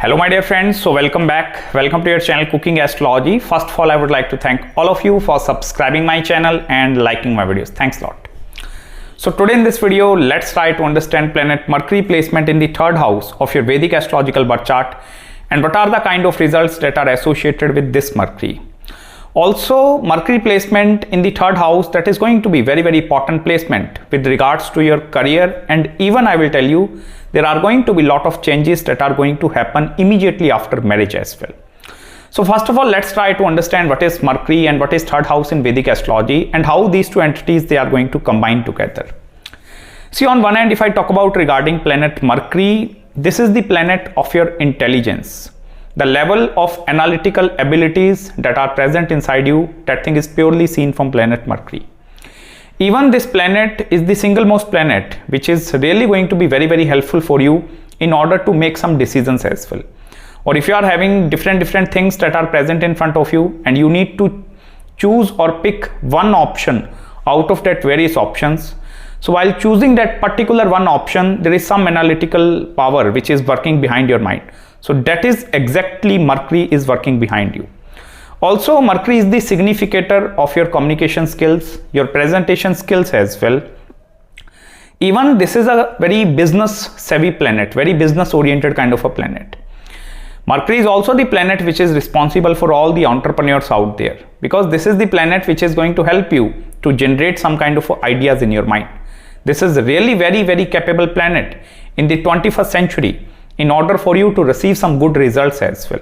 Hello my dear friends, so welcome back. Welcome to your channel Cooking Astrology. First of all, I would like to thank all of you for subscribing my channel and liking my videos. Thanks a lot. So today in this video, let's try to understand planet Mercury placement in the third house of your Vedic astrological birth chart and what are the kind of results that are associated with this Mercury. Also, Mercury placement in the third house, that is going to be very important placement with regards to your career, and even I will tell you there are going to be lot of changes that are going to happen immediately after marriage as well. So first of all, let's try to understand what is Mercury and what is third house in Vedic astrology and how these two entities they are going to combine together. See, on one hand, if I talk about regarding planet Mercury, this is the planet of your intelligence. The level of analytical abilities that are present inside you, that thing is purely seen from planet Mercury. Even this planet is the single most planet which is really going to be very helpful for you in order to make some decisions as well. Or if you are having different things that are present in front of you and you need to choose or pick one option out of that various options. So while choosing that particular one option, there is some analytical power which is working behind your mind. So that is exactly Mercury is working behind you. Also, Mercury is the significator of your communication skills, your presentation skills as well. Even this is a very business savvy planet, very business oriented kind of a planet. Mercury is also the planet which is responsible for all the entrepreneurs out there, because this is the planet which is going to help you to generate some kind of ideas in your mind. This is really very capable planet in the 21st century in order for you to receive some good results as well.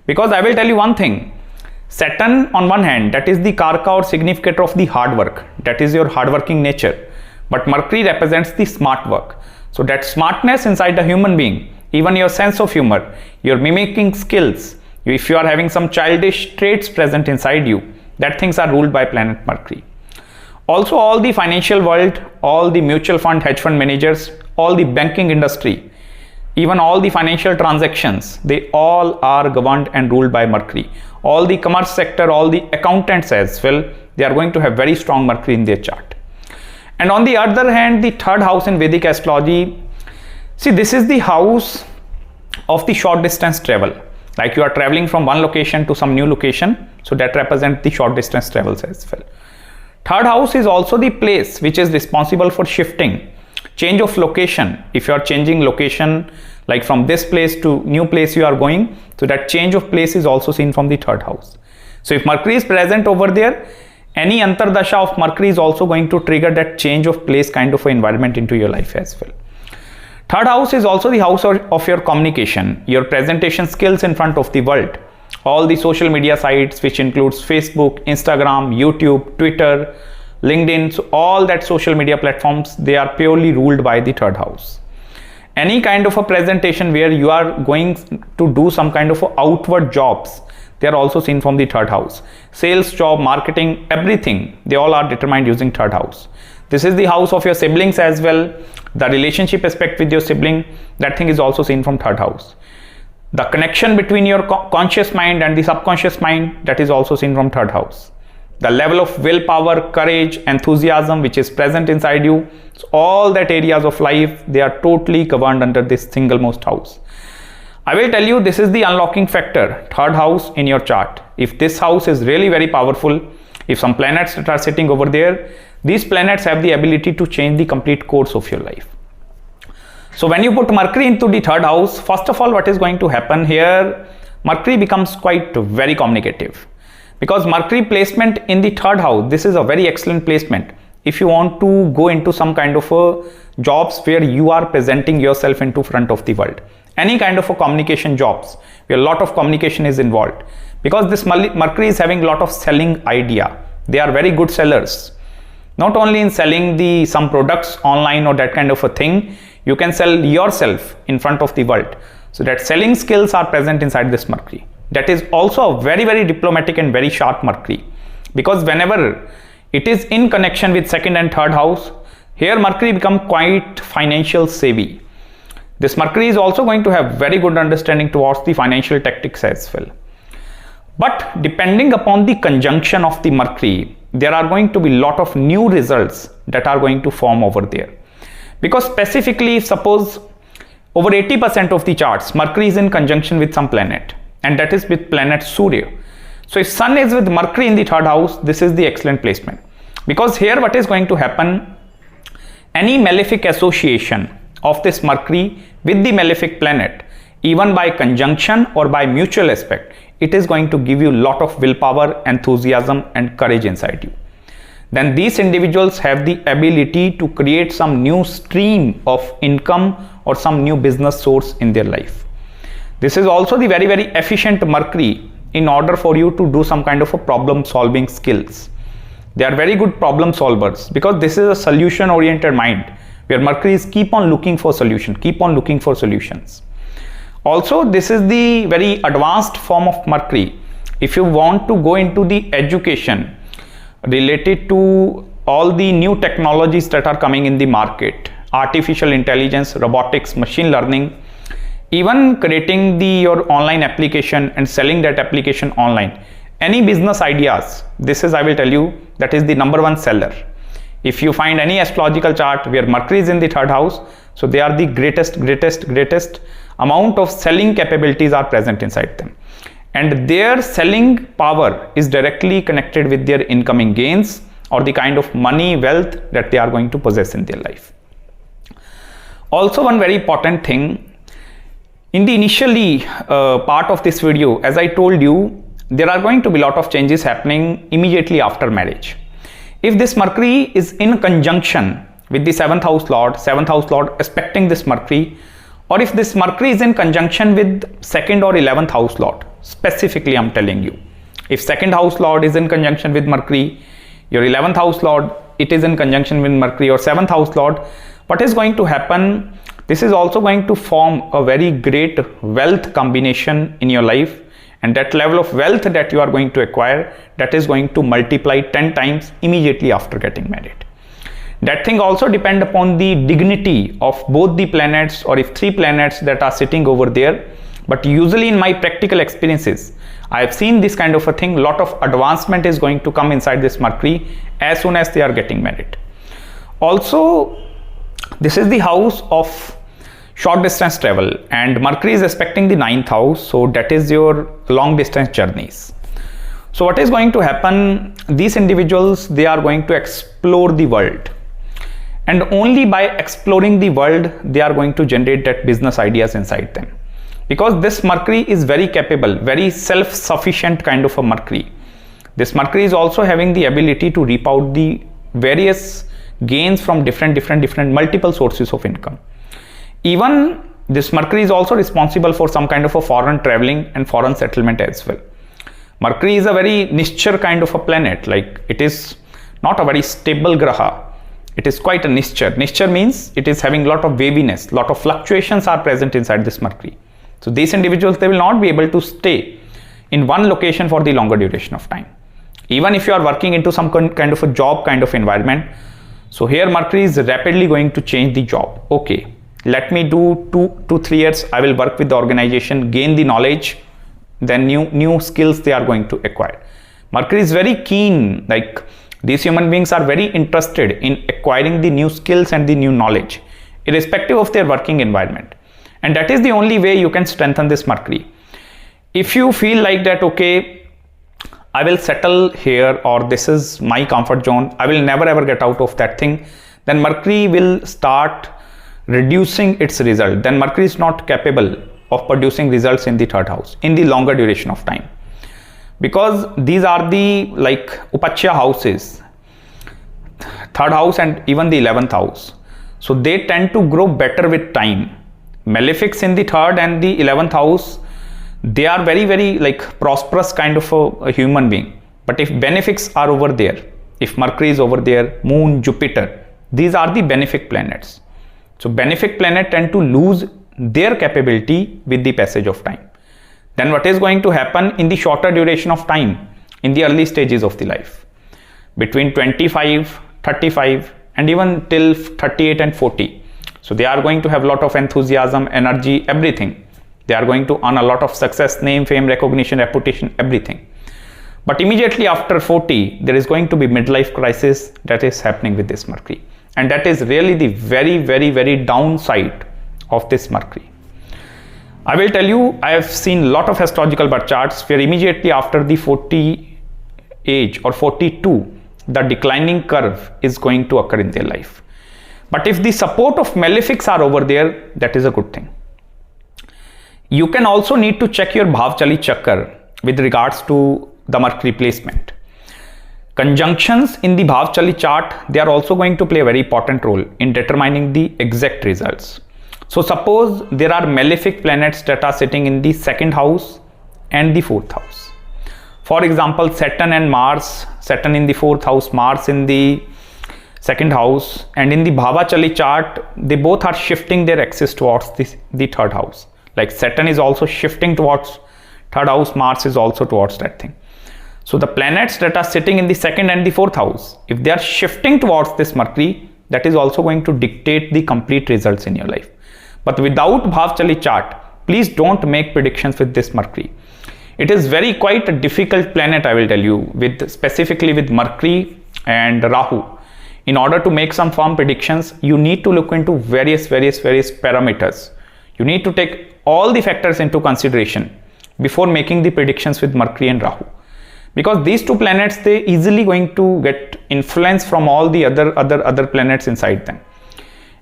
Because I will tell you one thing, Saturn on one hand, that is the karka or significator of the hard work, that is your hardworking nature, but Mercury represents the smart work. So that smartness inside the human being, even your sense of humor, your mimicking skills, if you are having some childish traits present inside you, that things are ruled by planet Mercury. Also, all the financial world, all the mutual fund, hedge fund managers, all the banking industry, even all the financial transactions, they all are governed and ruled by Mercury. All the commerce sector, all the accountants as well, they are going to have very strong Mercury in their chart. And on the other hand, the third house in Vedic astrology, see, this is the house of the short distance travel. Like you are traveling from one location to some new location, so that represents the short distance travels as well. Third house is also the place which is responsible for shifting, change of location. If you are changing location, like from this place to new place you are going, so that change of place is also seen from the third house. So if Mercury is present over there, any antardasha of Mercury is also going to trigger that change of place kind of environment into your life as well. Third house is also the house of your communication, your presentation skills in front of the world. All the social media sites, which includes Facebook, Instagram, YouTube, Twitter, LinkedIn, so all that social media platforms, they are purely ruled by the third house. Any kind of a presentation where you are going to do some kind of outward jobs, they are also seen from the third house. Sales, job, marketing, everything, they all are determined using third house. This is the house of your siblings as well. The relationship aspect with your sibling, that thing is also seen from third house. The connection between your conscious mind and the subconscious mind, that is also seen from third house. The level of willpower, courage, enthusiasm which is present inside you, so all that areas of life, they are totally governed under this single most house. I will tell you, this is the unlocking factor, third house in your chart. If this house is really very powerful, if some planets that are sitting over there, these planets have the ability to change the complete course of your life. So when you put Mercury into the third house, first of all, what is going to happen here, Mercury becomes quite very communicative. Because Mercury placement in the third house, this is a very excellent placement. If you want to go into some kind of a jobs where you are presenting yourself into front of the world, any kind of a communication jobs where a lot of communication is involved, because this Mercury is having a lot of selling idea. They are very good sellers. Not only in selling some products online or that kind of a thing, you can sell yourself in front of the world. So that selling skills are present inside this Mercury. That is also a very diplomatic and very sharp Mercury, because whenever it is in connection with second and third house, here Mercury become quite financial savvy. This Mercury is also going to have very good understanding towards the financial tactics as well. But depending upon the conjunction of the Mercury, there are going to be lot of new results that are going to form over there. Because specifically, suppose over 80% of the charts, Mercury is in conjunction with some planet, and that is with planet Surya. So if Sun is with Mercury in the third house, this is the excellent placement. Because here what is going to happen, any malefic association of this Mercury with the malefic planet, even by conjunction or by mutual aspect, it is going to give you a lot of willpower, enthusiasm and courage inside you. Then these individuals have the ability to create some new stream of income or some new business source in their life. This is also the very, very efficient Mercury in order for you to do some kind of a problem solving skills. They are very good problem solvers because this is a solution oriented mind where Mercury is keep on looking for solution, keep on looking for solutions. Also, this is the very advanced form of Mercury. If you want to go into the education related to all the new technologies that are coming in the market, artificial intelligence, robotics, machine learning, even creating your online application and selling that application online, any business ideas, this is, I will tell you, that is the number one seller. If you find any astrological chart where Mercury is in the third house, so they are the greatest amount of selling capabilities are present inside them. And their selling power is directly connected with their incoming gains or the kind of money, wealth that they are going to possess in their life. Also, one very important thing, in the initially part of this video, as I told you, there are going to be a lot of changes happening immediately after marriage. If this Mercury is in conjunction with the 7th house Lord aspecting this Mercury, or if this Mercury is in conjunction with 2nd or 11th house Lord, specifically I'm telling you, if 2nd house Lord is in conjunction with Mercury, your 11th house Lord, it is in conjunction with Mercury, or 7th house Lord, what is going to happen, this is also going to form a very great wealth combination in your life, and that level of wealth that you are going to acquire, that is going to multiply 10 times immediately after getting married. That thing also depend upon the dignity of both the planets, or if 3 planets that are sitting over there. But usually in my practical experiences, I have seen this kind of a thing, lot of advancement is going to come inside this Mercury as soon as they are getting married. Also, this is the house of short distance travel, and Mercury is aspecting the 9th house, so that is your long distance journeys. So what is going to happen, these individuals, they are going to explore the world, and only by exploring the world they are going to generate that business ideas inside them, because this Mercury is very capable, very self-sufficient kind of a Mercury. This Mercury is also having the ability to reap out the various gains from different multiple sources of income. Even this Mercury is also responsible for some kind of a foreign traveling and foreign settlement as well. Mercury is a very niche kind of a planet, like it is not a very stable graha. It is quite a niche. Niche means it is having a lot of waviness, lot of fluctuations are present inside this Mercury. So these individuals, they will not be able to stay in one location for the longer duration of time. Even if you are working into some kind of a job kind of environment, so here Mercury is rapidly going to change the job. Okay, let me do 2 to 3 years, I will work with the organization, gain the knowledge, then new skills they are going to acquire. Mercury is very keen, like these human beings are very interested in acquiring the new skills and the new knowledge, irrespective of their working environment. And that is the only way you can strengthen this Mercury. If you feel like that, okay, I will settle here, or this is my comfort zone, I will never ever get out of that thing, then Mercury will start reducing its result. Then Mercury is not capable of producing results in the third house in the longer duration of time, because these are the like upachya houses, third house and even the 11th house. So they tend to grow better with time. Malefics in the third and the 11th house, they are very like prosperous kind of a human being. But if benefics are over there, if Mercury is over there, Moon, Jupiter, these are the benefic planets. So benefic planet tend to lose their capability with the passage of time. Then what is going to happen in the shorter duration of time, in the early stages of the life, between 25, 35 and even till 38 and 40. So they are going to have a lot of enthusiasm, energy, everything. They are going to earn a lot of success, name, fame, recognition, reputation, everything. But immediately after 40, there is going to be midlife crisis that is happening with this Mercury. And that is really the very downside of this Mercury. I will tell you, I have seen a lot of astrological birth charts where immediately after the 40 age or 42, the declining curve is going to occur in their life. But if the support of malefics are over there, that is a good thing. You can also need to check your Bhavchali Chakra with regards to the Mercury placement. Conjunctions in the Bhavchali chart, they are also going to play a very important role in determining the exact results. So suppose there are malefic planets that are sitting in the 2nd house and the 4th house. For example, Saturn and Mars, Saturn in the 4th house, Mars in the 2nd house, and in the Bhavachali chart, they both are shifting their axis towards the 3rd house. Like Saturn is also shifting towards 3rd house, Mars is also towards that thing. So the planets that are sitting in the 2nd and the 4th house, if they are shifting towards this Mercury, that is also going to dictate the complete results in your life. But without Bhavchali chart, please don't make predictions with this Mercury. It is quite a difficult planet, I will tell you, specifically with Mercury and Rahu. In order to make some firm predictions, you need to look into various parameters. You need to take all the factors into consideration before making the predictions with Mercury and Rahu. Because these two planets, they easily going to get influence from all the other planets inside them.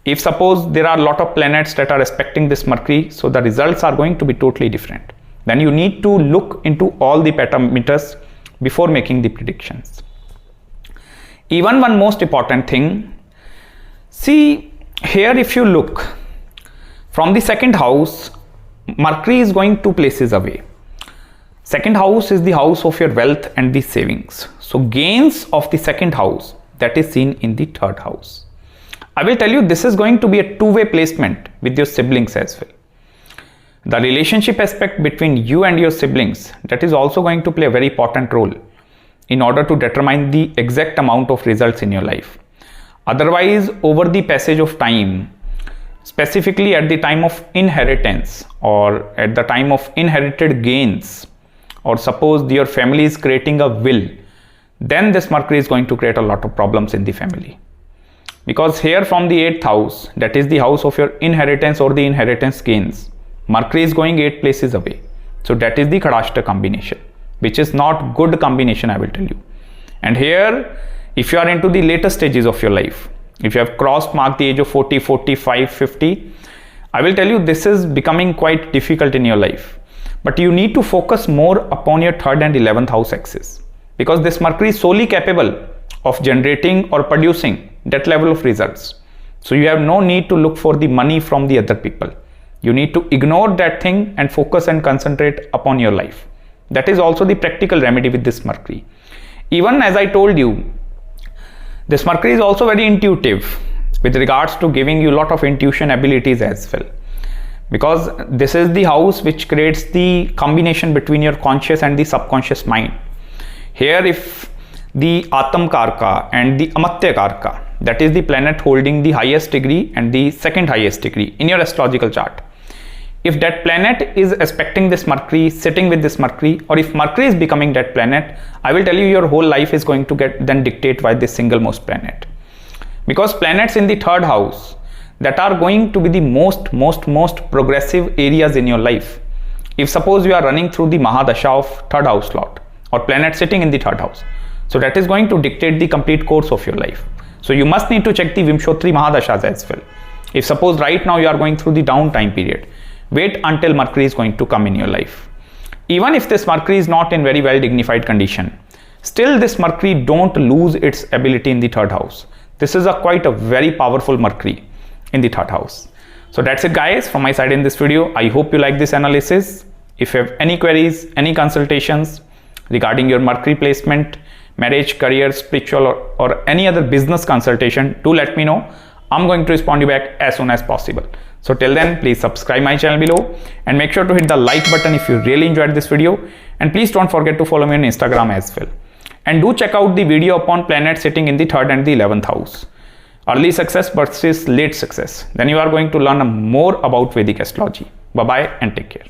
If suppose there are a lot of planets that are respecting this Mercury, so the results are going to be totally different. Then you need to look into all the parameters before making the predictions. Even one most important thing, see here, if you look from the 2nd house, Mercury is going 2 places away. 2nd house is the house of your wealth and the savings. So gains of the 2nd house, that is seen in the 3rd house. I will tell you, this is going to be a two-way placement with your siblings as well. The relationship aspect between you and your siblings, that is also going to play a very important role in order to determine the exact amount of results in your life. Otherwise, over the passage of time, specifically at the time of inheritance or at the time of inherited gains, or suppose your family is creating a will, then this Mercury is going to create a lot of problems in the family. Because here from the 8th house, that is the house of your inheritance or the inheritance gains, Mercury is going 8 places away. So that is the Khadashta combination, which is not good combination, I will tell you. And here, if you are into the later stages of your life, if you have marked the age of 40, 45, 50, I will tell you this is becoming quite difficult in your life. But you need to focus more upon your 3rd and 11th house axis, because this Mercury is solely capable of generating or producing that level of results. So you have no need to look for the money from the other people. You need to ignore that thing and focus and concentrate upon your life. That is also the practical remedy with this Mercury. Even as I told you, this Mercury is also very intuitive with regards to giving you a lot of intuition abilities as well. Because this is the house which creates the combination between your conscious and the subconscious mind. Here, if the Atam Karka and the Amatya Karka, that is the planet holding the highest degree and the 2nd highest degree in your astrological chart, if that planet is aspecting this Mercury, sitting with this Mercury, or if Mercury is becoming that planet, I will tell you your whole life is going to get then dictated by this single most planet. Because planets in the 3rd house, that are going to be the most progressive areas in your life. If suppose you are running through the Mahadasha of 3rd house slot or planet sitting in the 3rd house, so that is going to dictate the complete course of your life. So you must need to check the Vimshotri Mahadashas as well. If suppose right now you are going through the downtime period, wait until Mercury is going to come in your life. Even if this Mercury is not in very well dignified condition, still this Mercury don't lose its ability in the 3rd house. This is quite a very powerful Mercury in the 3rd house. So that's it guys from my side in this video. I hope you like this analysis. If you have any queries, any consultations regarding your Mercury placement, marriage, career, spiritual or any other business consultation, do let me know. I'm going to respond you back as soon as possible. So till then, please subscribe my channel below and make sure to hit the like button if you really enjoyed this video, and please don't forget to follow me on Instagram as well. And do check out the video upon planets sitting in the 3rd and the 11th house. Early success versus late success. Then you are going to learn more about Vedic astrology. Bye bye and take care.